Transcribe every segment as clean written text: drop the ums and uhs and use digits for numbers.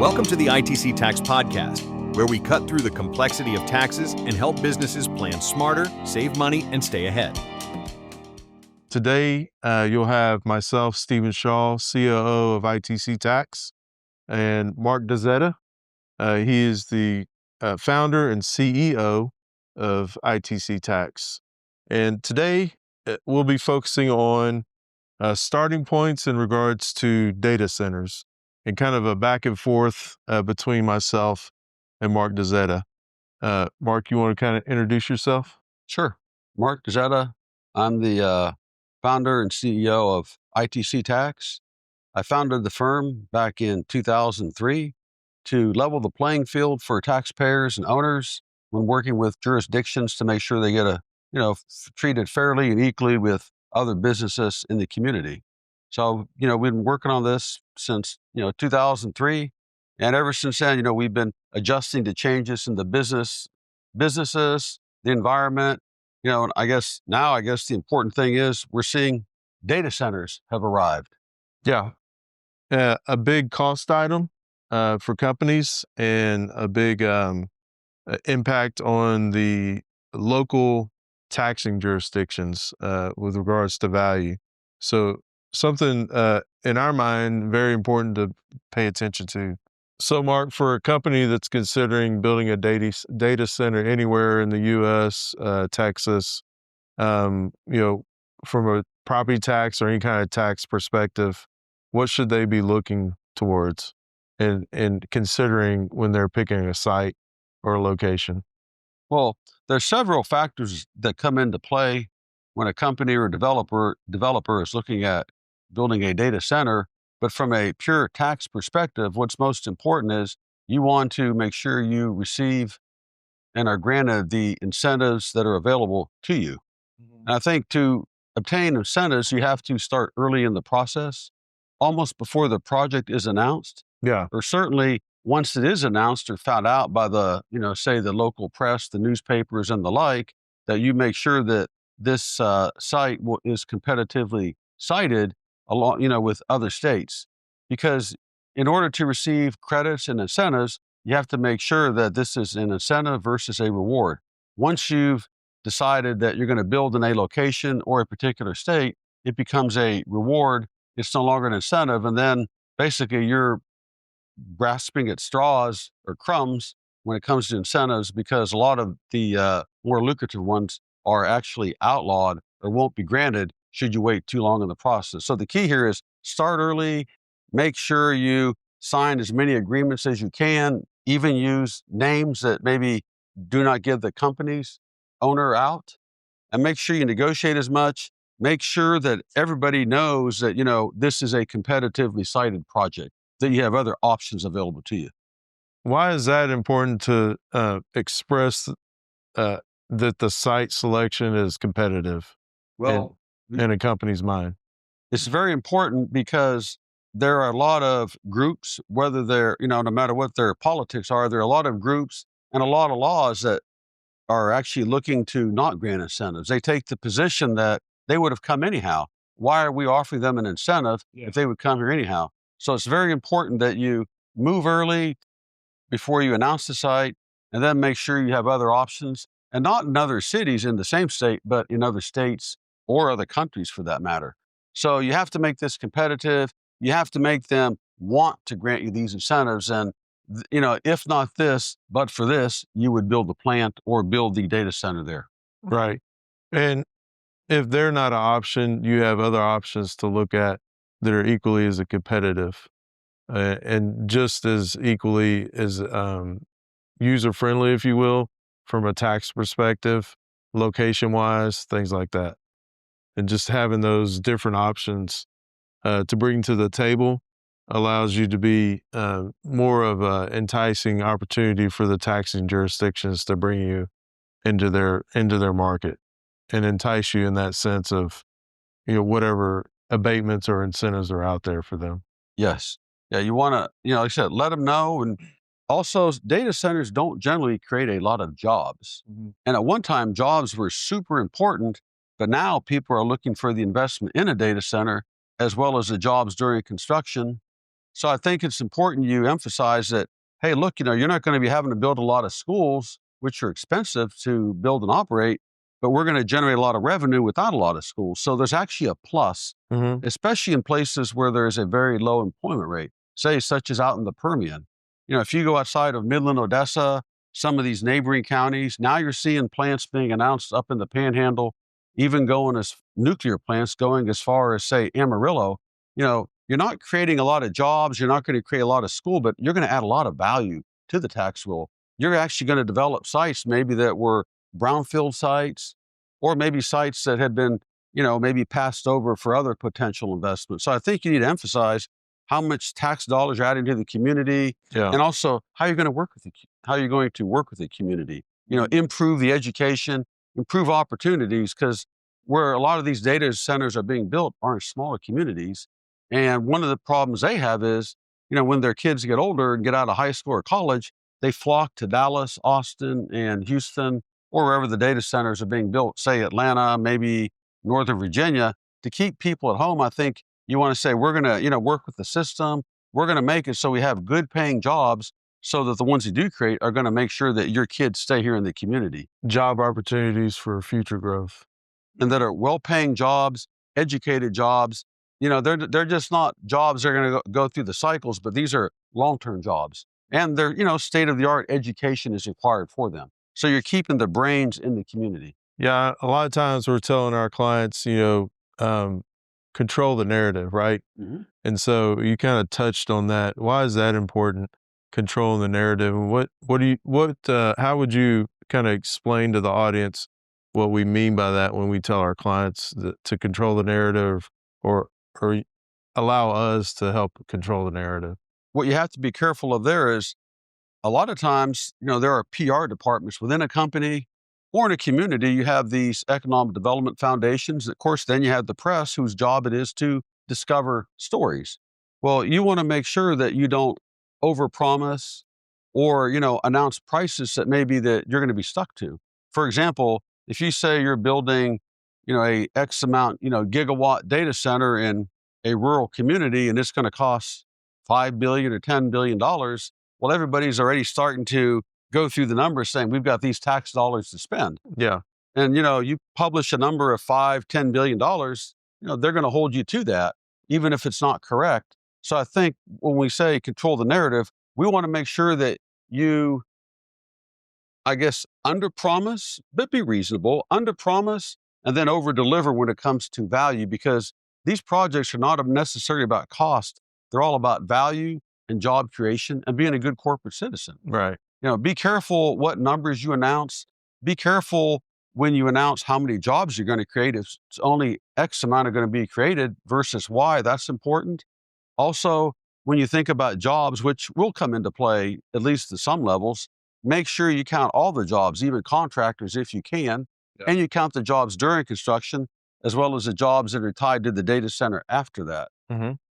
Welcome to the ITC Tax Podcast, where we cut through the complexity of taxes and help businesses plan smarter, save money, and stay ahead. Today, you'll have myself, Stephen Shaw, COO of ITC Tax, and Mark Dzeda. He is the founder and CEO of ITC Tax. And today, we'll be focusing on starting points in regards to data centers and kind of a back and forth between myself and Mark Dzeda. Mark, you want to kind of introduce yourself? Sure. Mark Dzeda. I'm the founder and CEO of ITC Tax. I founded the firm back in 2003 to level the playing field for taxpayers and owners when working with jurisdictions to make sure they get treated fairly and equally with other businesses in the community. So, we've been working on this since, 2003. And ever since then, we've been adjusting to changes in the businesses, the environment, and I guess the important thing is we're seeing data centers have arrived. Yeah. A big cost item for companies and a big impact on the local taxing jurisdictions with regards to value. So something in our mind, very important to pay attention to. So Mark, for a company that's considering building a data center anywhere in the U.S., Texas, from a property tax or any kind of tax perspective, what should they be looking towards and considering when they're picking a site or a location? Well, there's several factors that come into play when a company or developer is looking at building a data center. But from a pure tax perspective, what's most important is you want to make sure you receive and are granted the incentives that are available to you. Mm-hmm. And I think to obtain incentives, you have to start early in the process, almost before the project is announced. Yeah. Or certainly once it is announced or found out by the, say the local press, the newspapers and the like, that you make sure that this site is competitively cited along, with other states. Because in order to receive credits and incentives, you have to make sure that this is an incentive versus a reward. Once you've decided that you're going to build in a location or a particular state, it becomes a reward. It's no longer an incentive. And then basically you're grasping at straws or crumbs when it comes to incentives, because a lot of the more lucrative ones are actually outlawed or won't be granted should you wait too long in the process. So the key here is start early, make sure you sign as many agreements as you can, even use names that maybe do not give the company's owner out, and make sure you negotiate as much. Make sure that everybody knows that, this is a competitively cited project, that you have other options available to you. Why is that important to express that the site selection is competitive? Well, in a company's mind? It's very important because there are a lot of groups, whether they're, no matter what their politics are, there are a lot of groups and a lot of laws that are actually looking to not grant incentives. They take the position that they would have come anyhow. Why are we offering them an incentive if they would come here anyhow? So it's very important that you move early before you announce the site, and then make sure you have other options, and not in other cities in the same state, but in other states or other countries for that matter. So you have to make this competitive. You have to make them want to grant you these incentives. And, if not this, but for this, you would build the plant or build the data center there. Right. And if they're not an option, you have other options to look at that are equally as competitive and just as equally as user-friendly, if you will, from a tax perspective, location-wise, things like that. And just having those different options to bring to the table allows you to be more of an enticing opportunity for the taxing jurisdictions to bring you into their market and entice you in that sense of, whatever abatements or incentives are out there for them. Yes. Yeah, you want to, like I said, let them know. And also, data centers don't generally create a lot of jobs. Mm-hmm. And at one time, jobs were super important. But now people are looking for the investment in a data center as well as the jobs during construction. So I think it's important you emphasize that, hey, look, you're not going to be having to build a lot of schools, which are expensive to build and operate, but we're going to generate a lot of revenue without a lot of schools. So there's actually a plus, especially in places where there's a very low employment rate, say, such as out in the Permian. If you go outside of Midland, Odessa, some of these neighboring counties, now you're seeing plants being announced up in the Panhandle, even going as nuclear plants going as far as, say, Amarillo. You're not creating a lot of jobs. You're not going to create a lot of school, but you're going to add a lot of value to the tax roll. You're actually going to develop sites maybe that were brownfield sites, or maybe sites that had been, maybe passed over for other potential investments. So I think you need to emphasize how much tax dollars you're adding to the community, and also how you're going to work with the community. Improve the education, improve opportunities, because where a lot of these data centers are being built are in smaller communities. And one of the problems they have is, when their kids get older and get out of high school or college, they flock to Dallas, Austin, and Houston, or wherever the data centers are being built, say Atlanta, maybe Northern Virginia. To keep people at home, I think you want to say, we're going to, work with the system. We're going to make it so we have good paying jobs, so that the ones you do create are going to make sure that your kids stay here in the community. Job opportunities for future growth. And that are well-paying jobs, educated jobs. They're just not jobs that are going to go through the cycles, but these are long-term jobs. And they're, state-of-the-art education is required for them. So you're keeping the brains in the community. Yeah, a lot of times we're telling our clients, control the narrative, right? And so you kind of touched on that. Why is that important? Controlling the narrative, and how would you kind of explain to the audience what we mean by that when we tell our clients to control the narrative, or allow us to help control the narrative? What you have to be careful of there is, a lot of times, there are PR departments within a company or in a community. You have these economic development foundations. Of course, then you have the press, whose job it is to discover stories. Well, you want to make sure that you don't overpromise or, announce prices that maybe that you're going to be stuck to. For example, if you say you're building, a X amount, gigawatt data center in a rural community, and it's going to cost $5 billion or $10 billion, well, everybody's already starting to go through the numbers saying, we've got these tax dollars to spend. Yeah. And, you publish a number of $5-10 billion, they're going to hold you to that, even if it's not correct. So I think when we say control the narrative, we want to make sure that you, I guess, underpromise, but be reasonable, underpromise, and then overdeliver when it comes to value, because these projects are not necessarily about cost. They're all about value and job creation and being a good corporate citizen. Right. Be careful what numbers you announce. Be careful when you announce how many jobs you're going to create. If it's only X amount are going to be created versus Y, that's important. Also, when you think about jobs, which will come into play, at least at some levels, make sure you count all the jobs, even contractors if you can, and you count the jobs during construction, as well as the jobs that are tied to the data center after that.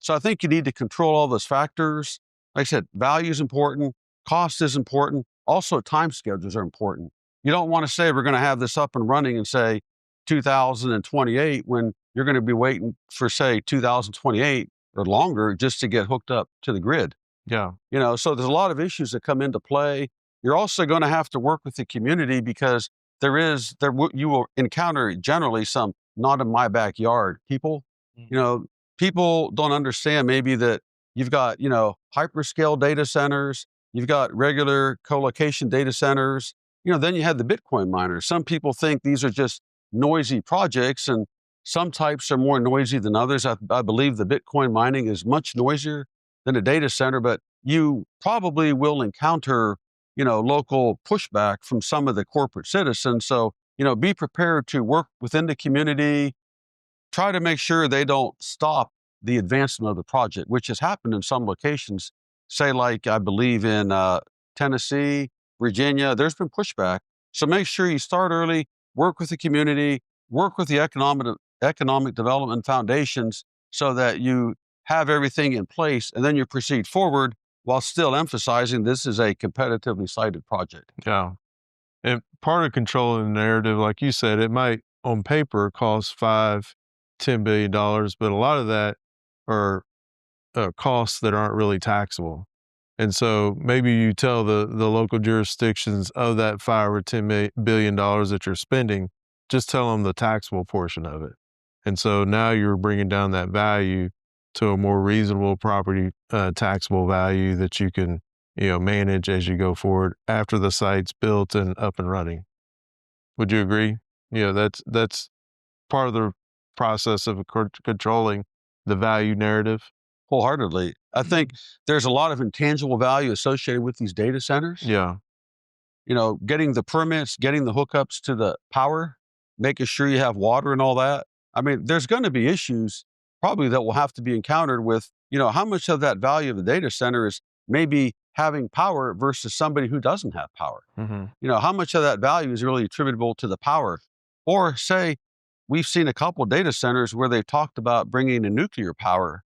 So I think you need to control all those factors. Like I said, value is important, cost is important, also time schedules are important. You don't want to say we're going to have this up and running and say 2028 when you're going to be waiting for, say, 2028 or longer just to get hooked up to the grid. Yeah. So there's a lot of issues that come into play. You're also going to have to work with the community, because you will encounter generally some not in my backyard people. People don't understand maybe that you've got, hyperscale data centers, you've got regular co-location data centers, then you have the Bitcoin miners. Some people think these are just noisy projects, and some types are more noisy than others. I believe the Bitcoin mining is much noisier than a data center, but you probably will encounter, local pushback from some of the corporate citizens. So, be prepared to work within the community, try to make sure they don't stop the advancement of the project, which has happened in some locations, say like I believe in Tennessee, Virginia, there's been pushback. So make sure you start early, work with the community, work with the economic development foundations so that you have everything in place, and then you proceed forward while still emphasizing this is a competitively cited project. Yeah. And part of controlling the narrative, like you said, it might on paper cost $5-10 billion, but a lot of that are costs that aren't really taxable. And so maybe you tell the local jurisdictions of that $5 or $10 billion that you're spending, just tell them the taxable portion of it. And so now you're bringing down that value to a more reasonable property taxable value that you can, manage as you go forward after the site's built and up and running. Would you agree? That's part of the process of controlling the value narrative. Wholeheartedly. I think there's a lot of intangible value associated with these data centers. Yeah. Getting the permits, getting the hookups to the power, making sure you have water and all that. I mean, there's going to be issues probably that will have to be encountered with, how much of that value of the data center is maybe having power versus somebody who doesn't have power. Mm-hmm. How much of that value is really attributable to the power? Or say, we've seen a couple of data centers where they've talked about bringing in nuclear power,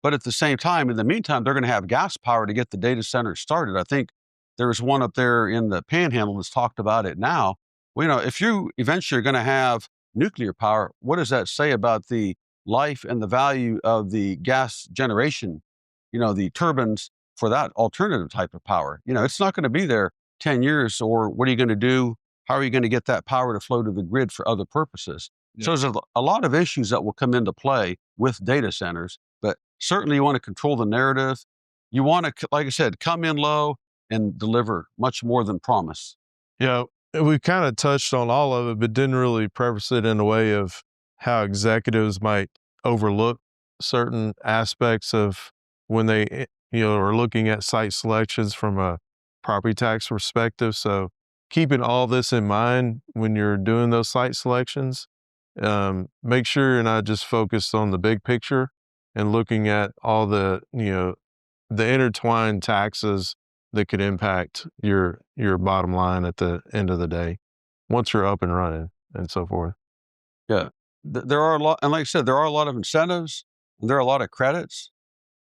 but at the same time, in the meantime, they're going to have gas power to get the data center started. I think there was one up there in the Panhandle that's talked about it now. Well, if you eventually are going to have nuclear power, what does that say about the life and the value of the gas generation, the turbines for that alternative type of power? It's not going to be there 10 years, or what are you going to do? How are you going to get that power to flow to the grid for other purposes? Yeah. So there's a lot of issues that will come into play with data centers, but certainly you want to control the narrative. You want to, like I said, come in low and deliver much more than promise. Yeah, we kind of touched on all of it, but didn't really preface it in a way of how executives might overlook certain aspects of when they, are looking at site selections from a property tax perspective. So keeping all this in mind when you're doing those site selections, make sure you're not just focused on the big picture and looking at all the, the intertwined taxes that could impact your bottom line at the end of the day, once you're up and running and so forth. Yeah, there are a lot, and like I said, there are a lot of incentives and there are a lot of credits,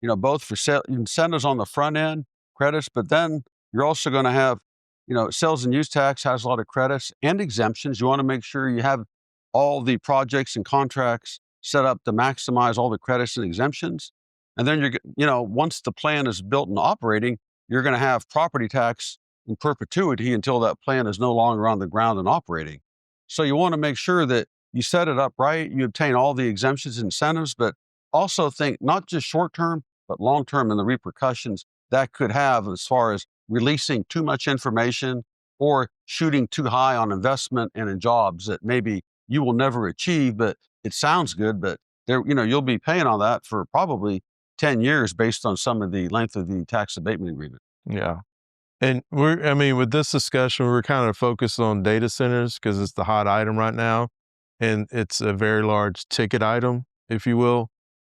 both for incentives on the front end, credits, but then you're also going to have, sales and use tax has a lot of credits and exemptions. You want to make sure you have all the projects and contracts set up to maximize all the credits and exemptions. And then once the plan is built and operating, you're going to have property tax in perpetuity until that plan is no longer on the ground and operating. So you want to make sure that you set it up right, you obtain all the exemptions and incentives, but also think not just short term, but long term and the repercussions that could have as far as releasing too much information or shooting too high on investment and in jobs that maybe you will never achieve, but it sounds good, but you'll be paying on that for probably 10 years based on some of the length of the tax abatement agreement. Yeah. And with this discussion, we're kind of focused on data centers because it's the hot item right now. And it's a very large ticket item, if you will.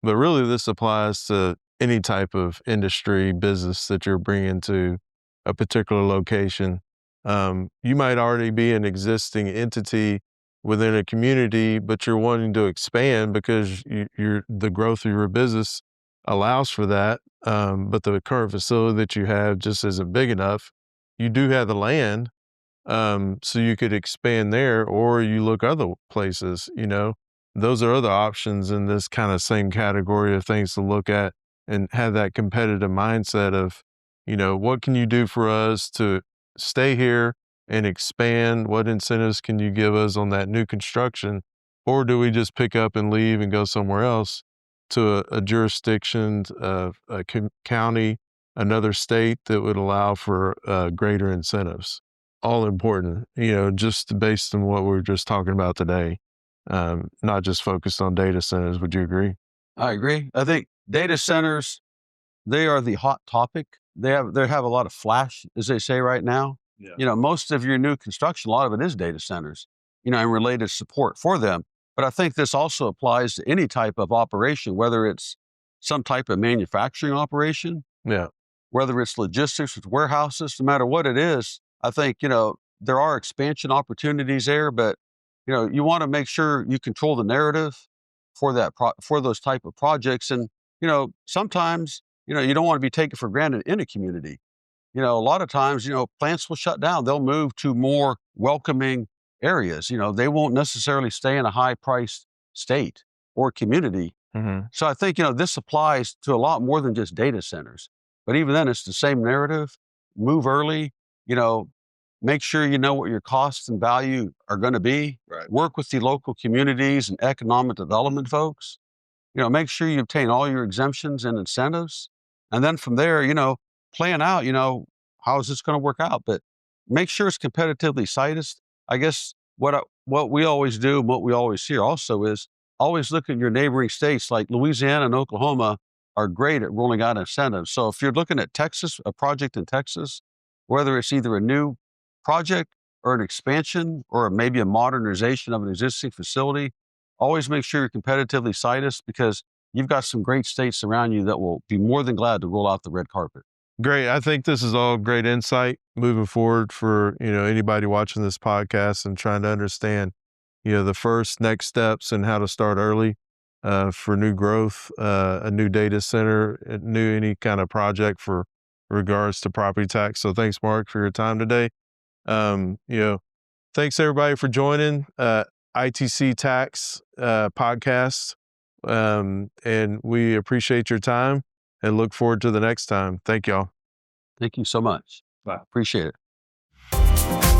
But really, this applies to any type of industry, business that you're bringing to a particular location. You might already be an existing entity within a community, but you're wanting to expand because the growth of your business allows for that. But the current facility that you have just isn't big enough. You do have the land, so you could expand there, or you look other places. Those are other options in this kind of same category of things to look at and have that competitive mindset of, what can you do for us to stay here and expand? What incentives can you give us on that new construction? Or do we just pick up and leave and go somewhere else to a jurisdiction, a county, another state that would allow for greater incentives? All important, just based on what we were just talking about today, not just focused on data centers. Would you agree? I agree. I think data centers, they are the hot topic. They have a lot of flash, as they say right now. Yeah. Most of your new construction, a lot of it is data centers, and related support for them. But I think this also applies to any type of operation, whether it's some type of manufacturing operation, yeah, whether it's logistics with warehouses, no matter what it is. I think, there are expansion opportunities there, but, you want to make sure you control the narrative for for those type of projects. And, sometimes, you don't want to be taken for granted in a community. A lot of times, plants will shut down. They'll move to more welcoming areas. They won't necessarily stay in a high-priced state or community. Mm-hmm. So I think, this applies to a lot more than just data centers. But even then, it's the same narrative. Move early, make sure you know what your costs and value are going to be. Right. Work with the local communities and economic development folks. Make sure you obtain all your exemptions and incentives. And then from there, plan out, how is this going to work out? But make sure it's competitively sized. I guess what we always do, and what we always hear also is always look at your neighboring states like Louisiana and Oklahoma are great at rolling out incentives. So if you're looking at Texas, a project in Texas, whether it's either a new project or an expansion or maybe a modernization of an existing facility, always make sure you're competitively sized because you've got some great states around you that will be more than glad to roll out the red carpet. Great. I think this is all great insight moving forward for, anybody watching this podcast and trying to understand, the first next steps and how to start early for new growth, a new data center, any kind of project for regards to property tax. So thanks, Mark, for your time today. Thanks everybody for joining ITC Tax Podcast. And we appreciate your time and look forward to the next time. Thank y'all. Thank you so much. Bye. Appreciate it.